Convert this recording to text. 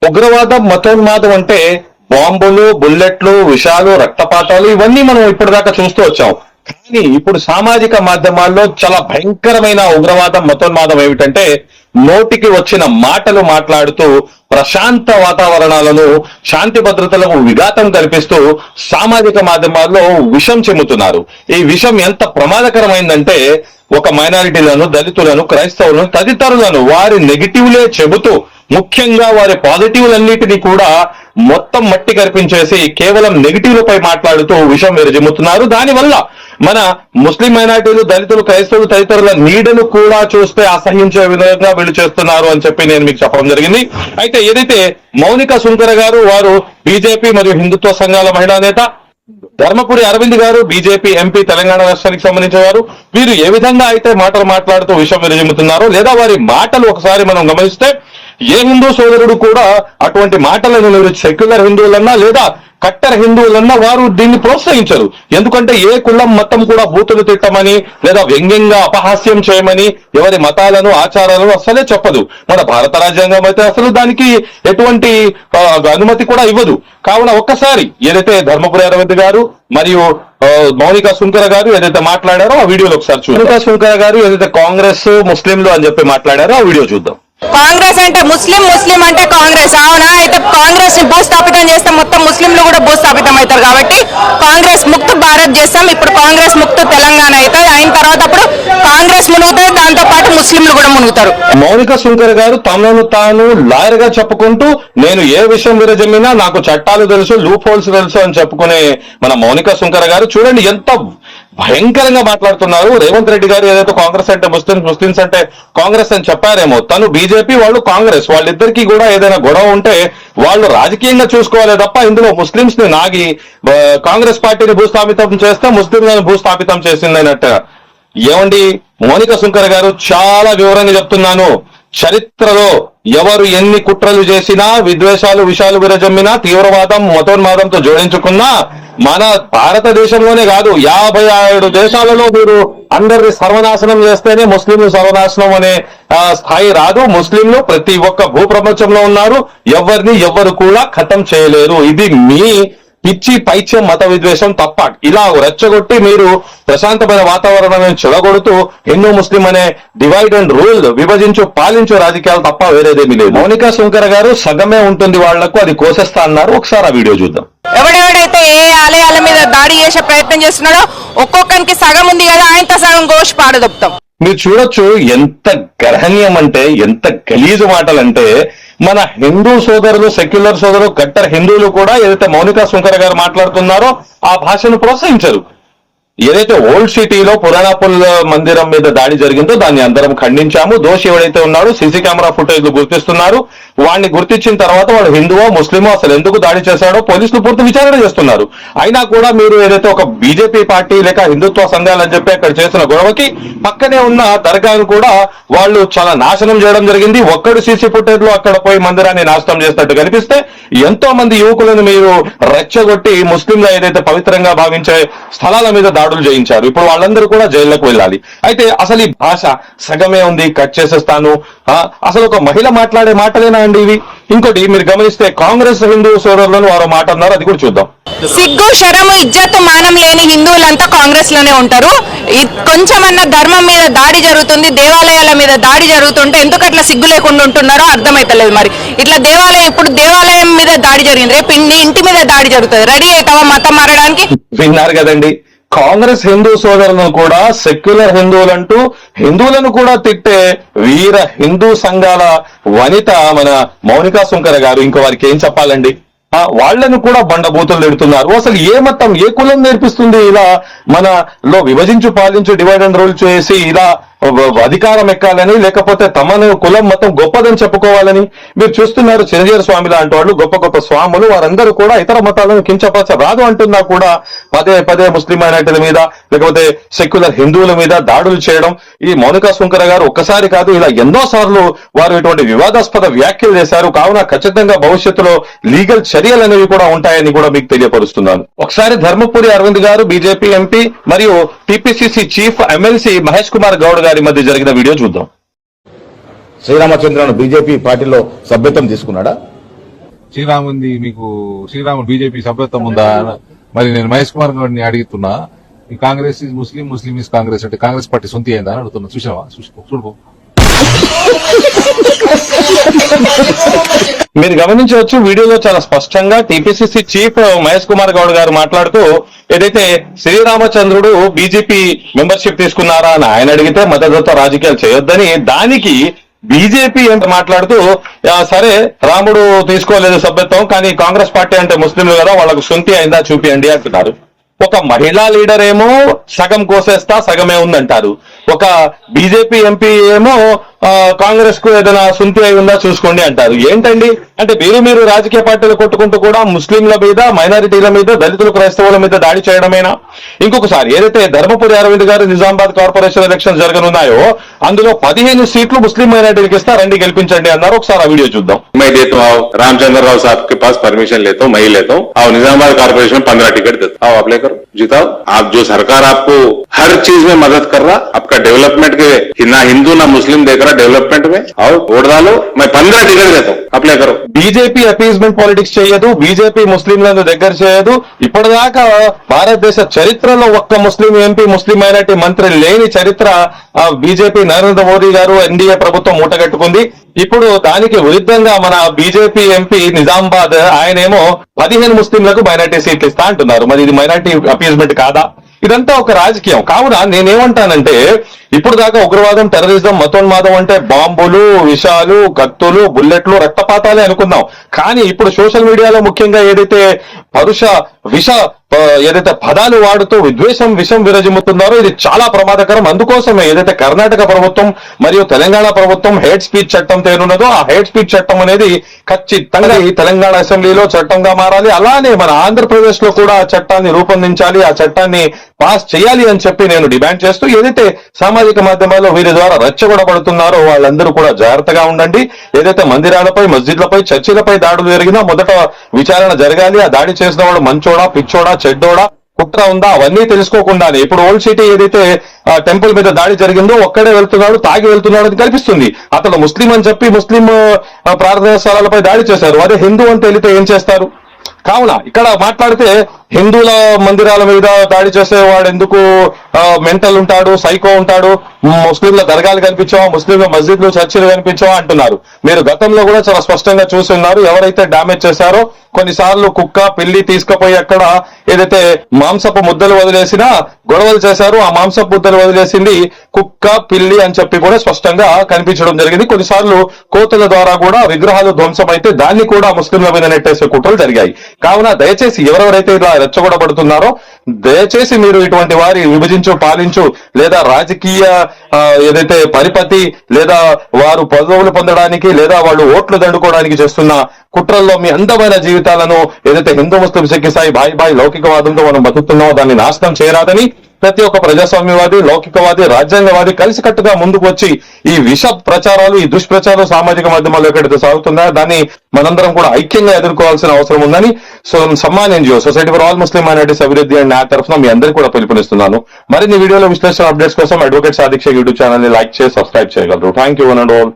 ఉగ్రవాదం మతోన్మాదం అంటే బాంబులు, బుల్లెట్లు, విషాలు, రక్తపాతాలు ఇవన్నీ మనం ఇప్పటిదాకా చూస్తూ వచ్చాం. కానీ ఇప్పుడు సామాజిక మాధ్యమాల్లో చాలా భయంకరమైన ఉగ్రవాదం మతోన్మాదం ఏమిటంటే నోటికి వచ్చిన మాటలు మాట్లాడుతూ ప్రశాంత వాతావరణాలను, శాంతి భద్రతలకు విఘాతం కల్పిస్తూ సామాజిక మాధ్యమాల్లో విషం చెమ్ముతున్నారు. ఈ విషం ఎంత ప్రమాదకరమైందంటే ఒక మైనారిటీలను, దళితులను, క్రైస్తవులను తదితరులను వారి నెగిటివ్లే చెబుతూ ముఖ్యంగా వారి పాజిటివ్లన్నిటినీ కూడా మొత్తం మట్టి కనిపించేసి కేవలం నెగిటివ్లపై మాట్లాడుతూ విషం విరజిమ్ముతున్నారు. దానివల్ల మన ముస్లిం మైనారిటీలు, దళితులు, క్రైస్తవులు తదితరుల నీడను కూడా చూస్తే అసహించే విధంగా వీళ్ళు చేస్తున్నారు అని చెప్పి నేను మీకు చెప్పడం జరిగింది. అయితే ఏదైతే మౌనిక సుంకర గారు వారు బీజేపీ మరియు హిందుత్వ సంఘాల మహిళా నేత, ధర్మపురి అరవింద్ గారు బీజేపీ ఎంపీ తెలంగాణ రాష్ట్రానికి సంబంధించిన వారు, వీరు ఏ విధంగా అయితే మాటలు మాట్లాడుతూ విషం విరజిమ్ముతున్నారో లేదా వారి మాటలు ఒకసారి మనం గమనిస్తే ఏ హిందూ సోదరుడు కూడా అటువంటి మాటలను సెక్యులర్ హిందువులన్నా లేదా కట్టర్ హిందువులన్నా వారు దీన్ని ప్రోత్సహించరు. ఎందుకంటే ఏ కులం మతం కూడా బూతులు తిట్టమని లేదా వ్యంగ్యంగా అపహాస్యం చేయమని ఎవరి మతాలను, ఆచారాలను అసలే చెప్పదు. మన భారత రాజ్యాంగం అయితే అసలు దానికి ఎటువంటి అనుమతి కూడా ఇవ్వదు. కావున ఒక్కసారి ఏదైతే ధర్మపురి అరవింద్ గారు మరియు మౌనిక సుంకర గారు ఏదైతే మాట్లాడారో ఆ వీడియోలో ఒకసారి చూద్దాం. మౌనిక సుంకర గారు ఏదైతే కాంగ్రెస్ ముస్లింలు అని చెప్పి మాట్లాడారో ఆ వీడియో చూద్దాం. కాంగ్రెస్ అంటే ముస్లిం, ముస్లిం అంటే కాంగ్రెస్. అవునా? అయితే కాంగ్రెస్ ని భూస్థాపితం చేస్తే మొత్తం ముస్లింలు కూడా భూస్థాపితం అవుతారు. కాబట్టి కాంగ్రెస్ ముక్త భారత్ చేస్తాం. ఇప్పుడు కాంగ్రెస్ ముక్త తెలంగాణ అవుతుంది. అయిన తర్వాత అప్పుడు కాంగ్రెస్ మునుగుతుంది, దాంతో పాటు ముస్లింలు కూడా మునుగుతారు. మౌనిక సుంకర్ గారు తనను తాను లాయర్ గా చెప్పుకుంటూ నేను ఏ విషయం విరజమ్మినా నాకు చట్టాలు తెలుసు, లూప్ హోల్స్ తెలుసు అని చెప్పుకునే మన మౌనిక సుంకర్ గారు చూడండి ఎంత భయంకరంగా మాట్లాడుతున్నారు. రేవంత్ రెడ్డి గారు ఏదైతే కాంగ్రెస్ అంటే ముస్లిమ్స్ అంటే కాంగ్రెస్ అని చెప్పారేమో, తను బీజేపీ, వాళ్ళు కాంగ్రెస్, వాళ్ళిద్దరికీ కూడా ఏదైనా గొడవ ఉంటే వాళ్ళు రాజకీయంగా చూసుకోవాలి తప్ప ఇందులో ముస్లింస్ ని నాగి కాంగ్రెస్ పార్టీని భూస్థాపితం చేస్తే ముస్లింలను భూస్థాపితం చేసిందన్నట్టుగా. ఏమండి మౌనిక సుంకర్ గారు, చాలా వివరంగా చెప్తున్నాను, చరిత్రలో ఎవరు ఎన్ని కుట్రలు చేసినా, విద్వేషాలు, విషాలు విరజమ్మినా, తీవ్రవాదం మతోన్మాదంతో జోడించుకున్నా మన భారతదేశంలోనే కాదు 57 దేశాలలో మీరు అందరిని సర్వనాశనం చేస్తేనే ముస్లింలు సర్వనాశనం అనే స్థాయి రాదు. ముస్లింలు ప్రతి ఒక్క భూప్రపంచంలో ఉన్నారు, ఎవరు కూడా ఖతం చేయలేరు. ఇది మీ పిచ్చి పైత్యం మత విద్వేషం తప్ప. ఇలా రెచ్చగొట్టి మీరు ప్రశాంతమైన వాతావరణాన్ని చెడగొడుతూ హిందూ ముస్లిం అనే డివైడ్ అండ్ రూల్, విభజించు పాలించు రాజకీయాలు తప్ప వేరేదేమీ లేదు. మౌనిక సుంకర గారు సగమే ఉంటుంది వాళ్లకు, అది కోసేస్తా అన్నారు. ఒకసారి ఆ వీడియో చూద్దాం. ఎవడెవడైతే ఏ ఆలయాల మీద దాడి చేసే ప్రయత్నం చేస్తున్నాడో ఒక్కొక్కరికి సగం ఉంది కదా, ఆయనతో సగం గోష్ పాడదొప్పుతాం. మీరు చూడొచ్చు ఎంత గర్హనీయం అంటే, ఎంత గలీజు మాటలంటే, మన హిందూ సోదరులు, సెక్యులర్ సోదరులు, కట్టర్ హిందువులు కూడా ఏదైతే మౌనిక సుంకర గారు మాట్లాడుతున్నారో ఆ భాషను ప్రోత్సహించరు. ఏదైతే ఓల్డ్ సిటీలో పురాణాపుల్ మందిరం మీద దాడి జరిగిందో దాన్ని అందరం ఖండించాము. దోషి ఎవడైతే ఉన్నాడో సీసీ కెమెరా ఫుటేజ్ గుర్తిస్తున్నారు. వాడిని గుర్తించిన తర్వాత వాడు హిందువో ముస్లిమో అసలు ఎందుకు దాడి చేశాడో పోలీసులు పూర్తి విచారణ చేస్తున్నారు. అయినా కూడా మీరు ఏదైతే ఒక బీజేపీ పార్టీ లేక హిందుత్వ సంఘాలని చెప్పి అక్కడ చేసిన గొడవకి పక్కనే ఉన్న దర్గాను కూడా వాళ్ళు చాలా నాశనం చేయడం జరిగింది. ఒక్కడు సీసీ ఫుటేజ్ లో అక్కడ పోయి మందిరాన్ని నాశనం చేసినట్టు కనిపిస్తే ఎంతో మంది యువకులను మీరు రెచ్చగొట్టి ముస్లింలు ఏదైతే పవిత్రంగా భావించే స్థలాల మీద దాడులు చేయించారు. ఇప్పుడు వాళ్ళందరూ కూడా జైల్లోకి వెళ్ళాలి. అయితే అసలు ఈ భాష సగమే ఉంది, కట్ చేసేస్తాను, అసలు ఒక మహిళ మాట్లాడే మాటలేనా అండి ఇవి? ఇంకోటి మీరు గమనిస్తే కాంగ్రెస్ హిందూ సోదరులను వారో మాట అన్నారు, అది కూడా చూద్దాం. సిగ్గు, శరము, ఇజ్జత్, మానం లేని హిందువులంతా కాంగ్రెస్ లోనే ఉంటారు. కొంచెమన్నా ధర్మం మీద దాడి జరుగుతుంది, దేవాలయాల మీద దాడి జరుగుతుంటే ఎందుకు అట్లా సిగ్గు లేకుండా ఉంటున్నారో అర్థమైతలేదు. మరి ఇట్లా ఇప్పుడు దేవాలయం మీద దాడి జరిగింది, రేపు ఇంటి మీద దాడి జరుగుతుంది. రెడీ అవుతావా మతం మారడానికి? విన్నారు కదండి, కాంగ్రెస్ హిందూ సోదరులను కూడా సెక్యులర్ హిందువులంటూ హిందువులను కూడా తిట్టే వీర హిందూ సంఘాల వనిత మన మౌనిక సుంకర గారు. ఇంకో వారికి ఏం చెప్పాలండి? వాళ్లను కూడా బండబూతులు తిడుతున్నారు. అసలు ఏ మతం, ఏ కులం నేర్పిస్తుంది ఇలా మనలో విభజించు పాలించు డివైడ్ అండ్ రూల్ చేసి ఇలా అధికారం ఎక్కాలని, లేకపోతే తమను కులం మతం గొప్పదని చెప్పుకోవాలని? మీరు చూస్తున్నారు చిరంజీవి స్వామి లాంటి వాళ్ళు, గొప్ప గొప్ప స్వాములు, వారందరూ కూడా ఇతర మతాలను కించపరచరాదు అంటున్నా కూడా పదే ముస్లిం మైనారిటీల మీద లేకపోతే సెక్యులర్ హిందువుల మీద దాడులు చేయడం. ఈ మౌనిక సుంకర గారు ఒక్కసారి కాదు, ఇలా ఎన్నో సార్లు వారు ఇటువంటి వివాదాస్పద వ్యాఖ్యలు చేశారు. కావున ఖచ్చితంగా భవిష్యత్తులో లీగల్ చర్యలు అనేవి కూడా ఉంటాయని కూడా మీకు తెలియపరుస్తున్నాను. ఒకసారి ధర్మపురి అరవింద్ గారు బీజేపీ ఎంపీ మరియు TPCC chief MLC Mahesh Kumar Goud గారి మధ్య జరిగిన వీడియో చూద్దాం. శ్రీరామచంద్రను బీజేపీ పార్టీలో సభ్యత్వం తీసుకున్నాడా? శ్రీరాముంది మీకు శ్రీరాముడు బీజేపీ సభ్యత్వం ఉందా? మరి నేను మహేష్ కుమార్ గారిని అడుగుతున్నా, ఈ Congress is Muslim, Muslim is Congress అంటే కాంగ్రెస్ పార్టీ సొంత అయిందా అని అడుగుతున్నా. చూసావా? చూడుకో. మీరు గమనించవచ్చు, వీడియోలో చాలా స్పష్టంగా టీపీసీసీ చీఫ్ మహేష్ కుమార్ గౌడ్ గారు మాట్లాడుతూ ఏదైతే శ్రీరామచంద్రుడు బీజేపీ మెంబర్షిప్ తీసుకున్నారా అని ఆయన అడిగితే మద్దతుతో రాజకీయాలు చేయొద్దని, దానికి బీజేపీ ఏంటి మాట్లాడుతూ సరే రాముడు తీసుకోలేదు సభ్యత్వం, కానీ కాంగ్రెస్ పార్టీ అంటే ముస్లింలు కదా, వాళ్ళకు సొంతి అయిందా చూపియండి అంటున్నారు. ఒక మహిళా లీడర్ ఏమో సగం కోసేస్తా సగమే ఉందంటారు, ఒక బీజేపీ ఎంపీ ఏమో కాంగ్రెస్ కు ఏదైనా సొంతి అయి ఉందా చూసుకోండి అంటారు. ఏంటండి అంటే మీరు రాజకీయ పార్టీలు కొట్టుకుంటూ కూడా ముస్లింల మీద, మైనారిటీల మీద, దళితులు, క్రైస్తవుల మీద దాడి చేయడమేనా? ఇంకొకసారి ఏదైతే ధర్మపురి అరవింద్ గారు నిజామాబాద్ కార్పొరేషన్ ఎలక్షన్ జరగనున్నాయో అందులో 15 సీట్లు ముస్లిం మైనారిటీలకు ఇస్తా, రండి గెలిపించండి అన్నారు. ఒకసారి ఆ వీడియో చూద్దాం. मैं देता हूँ रामचंद्र राव साहब के पास परमिशन लेता हूँ, मैं ही लेता हूँ और निजामाबाद कारपोरेशन में 15 टिकट देता हूँ, आप लेकर जीताओ। आप जो सरकार आपको हर चीज में मदद कर रहा, आपका डेवलपमेंट के ना हिंदू ना मुस्लिम देख रहा डेवलपमेंट में, और वोट डालो, मैं 15 टिकट देता हूँ, आप ले करो। బీజేపీ అపీజ్మెంట్ పాలిటిక్స్ చేయదు, బీజేపీ ముస్లింలను దగ్గర చేయదు. ఇప్పటిదాకా భారతదేశ చరిత్రలో ఒక్క ముస్లిం ఎంపీ, ముస్లిం మైనార్టీ మంత్రి లేని చరిత్ర బీజేపీ నరేంద్ర మోదీ గారు ఎన్డీఏ ప్రభుత్వం మూటగట్టుకుంది. ఇప్పుడు దానికి విరుద్ధంగా మన బీజేపీ ఎంపీ నిజామాబాద్ ఆయనేమో 15 ముస్లింలకు మైనార్టీ సీట్లు ఇస్తా అంటున్నారు. మరి ఇది మైనార్టీ అపీజ్మెంట్ కాదా? ఇదంతా ఒక రాజకీయం. కావున నేనేమంటానంటే, ఇప్పుడు దాకా ఉగ్రవాదం, టెర్రరిజం, మతోన్మాదం అంటే బాంబులు, విషాలు, కత్తులు, బుల్లెట్లు, రక్తపాతాలే అనుకుందాం. కానీ ఇప్పుడు సోషల్ మీడియాలో ముఖ్యంగా ఏదైతే పరుష విష ఏదైతే పదాలు వాడుతూ విద్వేషం, విషం విరజిమ్ముతున్నారో ఇది చాలా ప్రమాదకరం. అందుకోసమే ఏదైతే కర్ణాటక ప్రభుత్వం మరియు తెలంగాణ ప్రభుత్వం హేట్ స్పీచ్ చట్టం తేనున్నదో ఆ హేట్ స్పీచ్ చట్టం అనేది ఖచ్చితంగా ఈ తెలంగాణ అసెంబ్లీలో చట్టంగా మారాలి. అలానే మన ఆంధ్రప్రదేశ్ లో కూడా ఆ చట్టాన్ని రూపొందించాలి, ఆ చట్టాన్ని పాస్ చేయాలి అని చెప్పి నేను డిమాండ్ చేస్తూ, ఏదైతే సామాజిక మాధ్యమాల్లో వీరి ద్వారా రెచ్చగొడబడుతున్నారో వాళ్ళందరూ కూడా జాగ్రత్తగా ఉండండి. ఏదైతే మందిరాలపై, మస్జిద్లపై, చర్చిలపై దాడులు జరిగినా మొదట విచారణ జరగాలి. ఆ దాడి చేసిన వాడు మంచోడా, పిచ్చోడా, చెడ్డోడా, కుట్ర ఉందా, అవన్నీ తెలుసుకోకుండానే ఇప్పుడు ఓల్డ్ సిటీ ఏదైతే టెంపుల్ మీద దాడి జరిగిందో ఒక్కడే వెళ్తున్నాడు, తాగి వెళ్తున్నాడు అని కనిపిస్తుంది. అతను ముస్లిం అని చెప్పి ముస్లిం ప్రార్థనా స్థలాలపై దాడి చేశారు. అదే హిందూ అని తెలితే ఏం చేస్తారు? కావున ఇక్కడ మాట్లాడితే హిందువుల మందిరాల మీద దాడి చేసేవాడు ఎందుకు మెంటల్ ఉంటాడు, సైకో ఉంటాడు, ముస్లింల దర్గాలు కనిపించావా, ముస్లింల మస్జిద్లు, చర్చిలు కనిపించావా అంటున్నారు. మీరు గతంలో కూడా చాలా స్పష్టంగా చూసి ఉన్నారు. ఎవరైతే డ్యామేజ్ చేశారో కొన్నిసార్లు కుక్క, పిల్లి తీసుకుపోయి అక్కడ ఏదైతే మాంసపు ముద్దలు వదిలేసినా గొడవలు చేశారు. ఆ మాంసపు ముద్దలు వదిలేసింది కుక్క, పిల్లి అని చెప్పి కూడా స్పష్టంగా కనిపించడం జరిగింది. కొన్నిసార్లు కోతుల ద్వారా కూడా విగ్రహాలు ధ్వంసమైతే దాన్ని కూడా ముస్లింల మీద నెట్టేసే కుట్రలు జరిగాయి. కావున దయచేసి ఎవరెవరైతే ఇలా రెచ్చగొడబడుతున్నారో దయచేసి మీరు ఇటువంటి వారి విభజించు, పాలించు లేదా రాజకీయ ఏదైతే పరిపతి లేదా వారు పదవులు పొందడానికి లేదా వాళ్ళు ఓట్లు దండుకోవడానికి చేస్తున్న కుట్రల్లో మీ అందమైన జీవితాలను ఏదైతే హిందూ ముస్లిం సిక్ ఇసాయి భాయ్ లౌకికవాదంతో మనం బతుకుతున్నామో దాన్ని నాశనం చేయరాదని ప్రతి ఒక్క ప్రజాస్వామ్యవాది, లౌకికవాది, రాజ్యాంగవాది కలిసికట్టుగా ముందుకు వచ్చి ఈ విష ప్రచారాలు, ఈ దుష్ప్రచారాలు సామాజిక మాధ్యమాల్లో ఎక్కడైతే సాగుతున్నాయో దాన్ని మనందరం కూడా ఐక్యంగా ఎదుర్కోవాల్సిన అవసరం ఉందని Samman NGO society for all Muslim minorities అభివృద్ధి అండ్ నా తరఫున మీ అందరికీ కూడా పిలుపునిస్తున్నాను. మరిన్ని వీడియోల విశ్లేషణ అప్డేట్స్ కోసం advocate Sadiq Shaik YouTube channel ని లైక్ చేసి సబ్స్క్రైబ్ చేయగలరు. Thank you one and all.